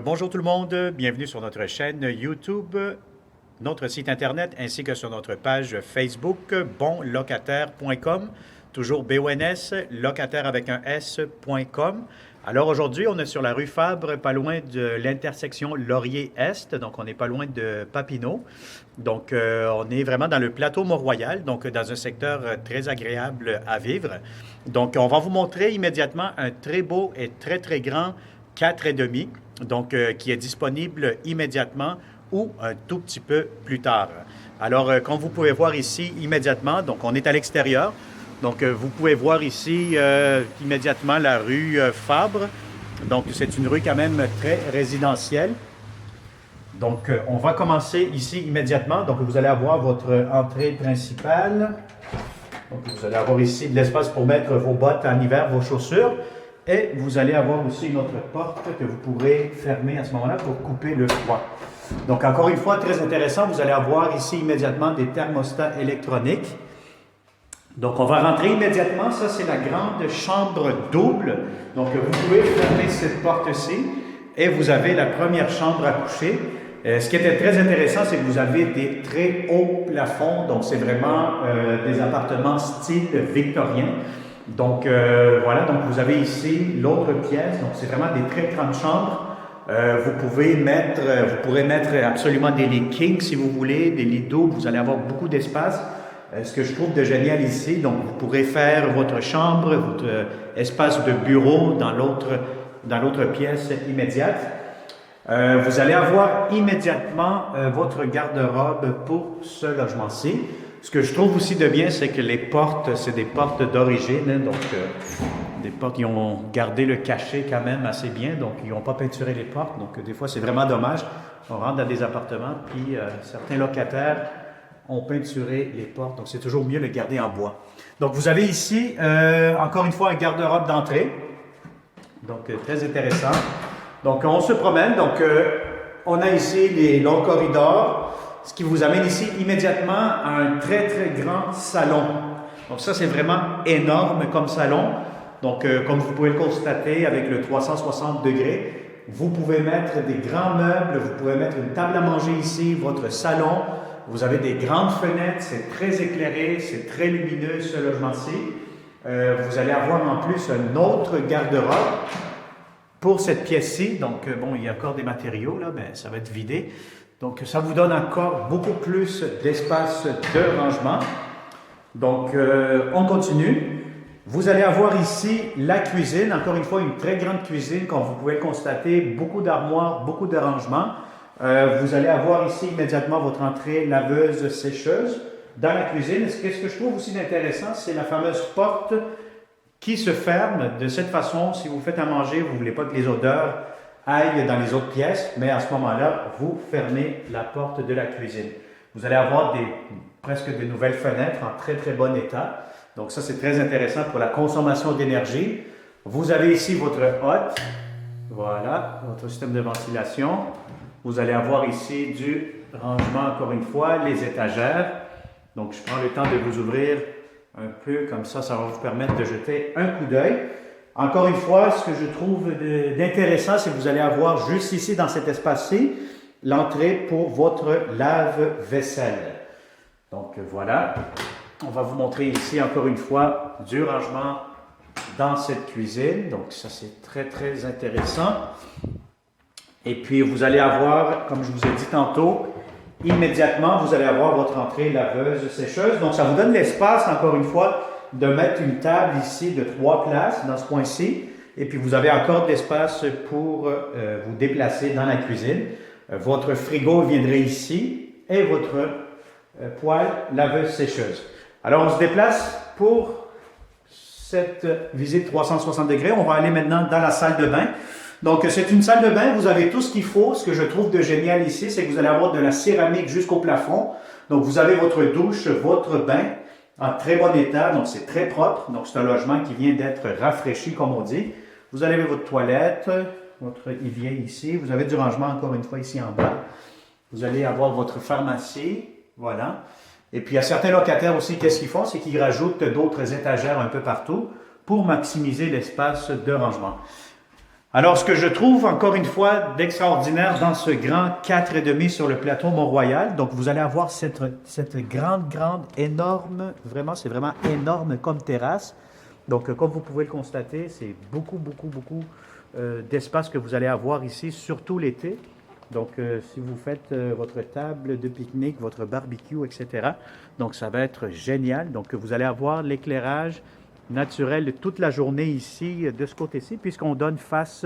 Bonjour tout le monde, bienvenue sur notre chaîne YouTube, notre site internet ainsi que sur notre page Facebook bonlocataire.com, toujours BONS, locataire avec un S.com. Alors aujourd'hui, on est sur la rue Fabre, pas loin de l'intersection Laurier-Est, donc on n'est pas loin de Papineau. Donc on est vraiment dans le plateau Mont-Royal, donc dans un secteur très agréable à vivre. Donc on va vous montrer immédiatement un très beau et très grand 4,5, donc qui est disponible immédiatement ou un tout petit peu plus tard. Alors, comme vous pouvez voir ici immédiatement, donc on est à l'extérieur. Donc, vous pouvez voir ici immédiatement la rue Fabre. Donc, c'est une rue quand même très résidentielle. Donc, on va commencer ici immédiatement. Donc, vous allez avoir votre entrée principale. Donc, vous allez avoir ici de l'espace pour mettre vos bottes en hiver, vos chaussures. Et vous allez avoir aussi une autre porte que vous pourrez fermer à ce moment-là pour couper le froid. Donc, encore une fois, très intéressant, vous allez avoir ici immédiatement des thermostats électroniques. Donc, on va rentrer immédiatement. Ça, c'est la grande chambre double. Donc, vous pouvez fermer cette porte-ci et vous avez la première chambre à coucher. Ce qui était très intéressant, c'est que vous avez des très hauts plafonds. Donc, c'est vraiment des appartements style victorien. Donc, voilà, donc vous avez ici l'autre pièce. Donc, c'est vraiment des très grandes chambres. Vous pourrez mettre absolument des lits king si vous voulez, des lits doubles. Vous allez avoir beaucoup d'espace. Ce que je trouve de génial ici, donc vous pourrez faire votre chambre, votre espace de bureau dans l'autre pièce immédiate. Vous allez avoir immédiatement votre garde-robe pour ce logement-ci. Ce que je trouve aussi de bien, c'est que les portes, c'est des portes d'origine, hein, donc des portes qui ont gardé le cachet quand même assez bien, donc ils n'ont pas peinturé les portes, donc des fois c'est vraiment dommage. On rentre dans des appartements, puis certains locataires ont peinturé les portes, donc c'est toujours mieux de le garder en bois. Donc vous avez ici, encore une fois, un garde-robe d'entrée, donc très intéressant. Donc on se promène, donc on a ici les longs corridors, ce qui vous amène ici immédiatement à un très grand salon. Donc ça, c'est vraiment énorme comme salon. Donc, comme vous pouvez le constater avec le 360 degrés, vous pouvez mettre des grands meubles, vous pouvez mettre une table à manger ici, votre salon. Vous avez des grandes fenêtres, c'est très éclairé, c'est très lumineux ce logement-ci. Vous allez avoir en plus un autre garde-robe pour cette pièce-ci. Donc, bon, il y a encore des matériaux, là, mais ça va être vidé. Donc, ça vous donne encore beaucoup plus d'espace de rangement. Donc, on continue. Vous allez avoir ici la cuisine. Encore une fois, une très grande cuisine, comme vous pouvez le constater. Beaucoup d'armoires, beaucoup de rangements. Vous allez avoir ici immédiatement votre entrée laveuse-sécheuse dans la cuisine. Ce que je trouve aussi intéressant, c'est la fameuse porte qui se ferme de cette façon. Si vous faites à manger, vous ne voulez pas que les odeurs aille dans les autres pièces, mais à ce moment-là, vous fermez la porte de la cuisine. Vous allez avoir presque de nouvelles fenêtres en très bon état. Donc ça, c'est très intéressant pour la consommation d'énergie. Vous avez ici votre hotte. Voilà, votre système de ventilation. Vous allez avoir ici du rangement, encore une fois, les étagères. Donc, je prends le temps de vous ouvrir un peu, comme ça va vous permettre de jeter un coup d'œil. Encore une fois, ce que je trouve d'intéressant, c'est que vous allez avoir juste ici, dans cet espace-ci, l'entrée pour votre lave-vaisselle. Donc voilà, on va vous montrer ici, encore une fois, du rangement dans cette cuisine. Donc ça, c'est très intéressant. Et puis, vous allez avoir, comme je vous ai dit tantôt, immédiatement, vous allez avoir votre entrée laveuse-sécheuse. Donc ça vous donne l'espace, encore une fois, de mettre une table ici de 3 places dans ce coin-ci. Et puis, vous avez encore de l'espace pour vous déplacer dans la cuisine. Votre frigo viendrait ici et votre poêle laveuse-sécheuse. Alors, on se déplace pour cette visite 360 degrés. On va aller maintenant dans la salle de bain. Donc, c'est une salle de bain. Vous avez tout ce qu'il faut. Ce que je trouve de génial ici, c'est que vous allez avoir de la céramique jusqu'au plafond. Donc, vous avez votre douche, votre bain en très bon état, donc c'est très propre. Donc, c'est un logement qui vient d'être rafraîchi, comme on dit. Vous avez votre toilette, votre évier ici. Vous avez du rangement, encore une fois, ici en bas. Vous allez avoir votre pharmacie, voilà. Et puis, il y a certains locataires aussi, qu'est-ce qu'ils font? C'est qu'ils rajoutent d'autres étagères un peu partout pour maximiser l'espace de rangement. Alors, ce que je trouve, encore une fois, d'extraordinaire dans ce grand 4,5 sur le plateau Mont-Royal, donc vous allez avoir cette grande, énorme, vraiment, c'est vraiment énorme comme terrasse. Donc, comme vous pouvez le constater, c'est beaucoup d'espace que vous allez avoir ici, surtout l'été. Donc, si vous faites votre table de pique-nique, votre barbecue, etc., donc ça va être génial. Donc, vous allez avoir l'éclairage naturel toute la journée ici, de ce côté-ci, puisqu'on donne face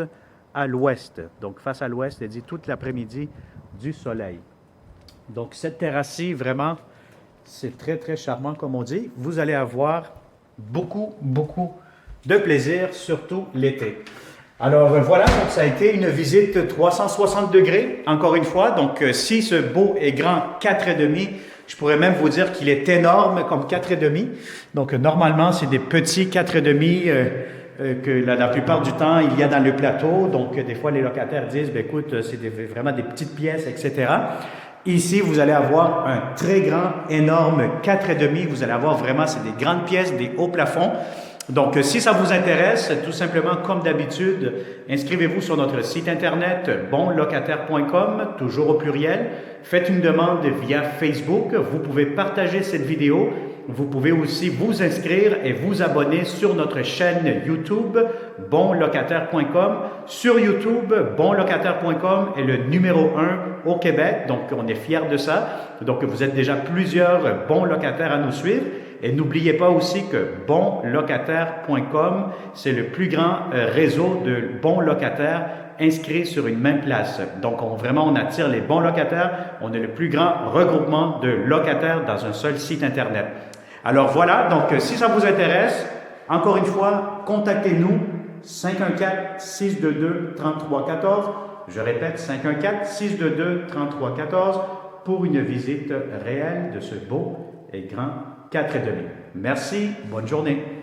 à l'ouest. Donc, face à l'ouest, c'est-à-dire toute l'après-midi du soleil. Donc, cette terrasse-ci, vraiment, c'est très charmant, comme on dit. Vous allez avoir beaucoup de plaisir, surtout l'été. Alors voilà, donc ça a été une visite 360 degrés, encore une fois. Donc si ce beau et grand 4,5, je pourrais même vous dire qu'il est énorme comme 4,5. Donc normalement, c'est des petits 4,5 que la plupart du temps, il y a dans le plateau. Donc des fois, les locataires disent, ben, écoute, c'est vraiment des petites pièces, etc. Ici, vous allez avoir un très grand, énorme 4,5. Vous allez avoir vraiment, c'est des grandes pièces, des hauts plafonds. Donc, si ça vous intéresse, tout simplement, comme d'habitude, inscrivez-vous sur notre site internet bonlocataire.com, toujours au pluriel. Faites une demande via Facebook. Vous pouvez partager cette vidéo. Vous pouvez aussi vous inscrire et vous abonner sur notre chaîne YouTube bonlocataire.com. Sur YouTube, bonlocataire.com est le numéro 1 au Québec. Donc, on est fiers de ça. Donc, vous êtes déjà plusieurs bons locataires à nous suivre. Et n'oubliez pas aussi que bonlocataire.com, c'est le plus grand réseau de bons locataires inscrits sur une même place. Donc, on attire les bons locataires. On est le plus grand regroupement de locataires dans un seul site Internet. Alors voilà, donc si ça vous intéresse, encore une fois, contactez-nous 514-622-3314. Je répète, 514-622-3314 pour une visite réelle de ce beau et grand 4,5. Merci, bonne journée.